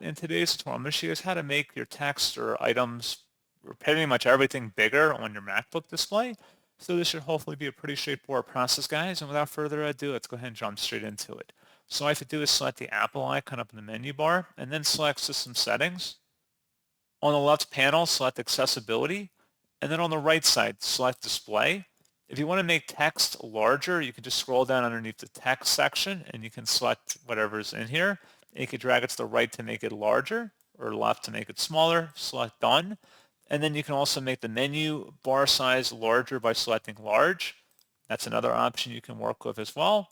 In today's tutorial, I'm going to show you guys how to make your text or items or pretty much everything bigger on your MacBook display. So this should hopefully be a pretty straightforward process, guys. And without further ado, let's go ahead and jump straight into it. So all I have to do is select the Apple icon up in the menu bar and then select System Settings. On the left panel, select Accessibility. And then on the right side, select Display. If you want to make text larger, you can just scroll down underneath the text section and you can select whatever's in here. And you can drag it to the right to make it larger or left to make it smaller. Select Done. And then you can also make the menu bar size larger by selecting Large. That's another option you can work with as well.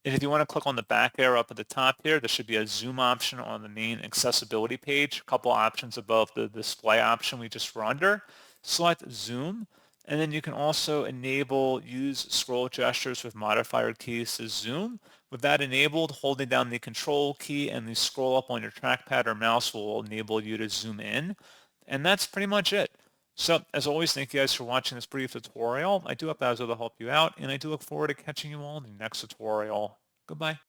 And if you want to click on the back arrow up at the top here, there should be a zoom option on the main accessibility page, a couple options above the display option we just were under. Select zoom, and then you can also enable use scroll gestures with modifier keys to zoom. With that enabled, holding down the control key and the scroll up on your trackpad or mouse will enable you to zoom in. And that's pretty much it. So as always, thank you guys for watching this brief tutorial. I do hope that was able to help you out, and I do look forward to catching you all in the next tutorial. Goodbye.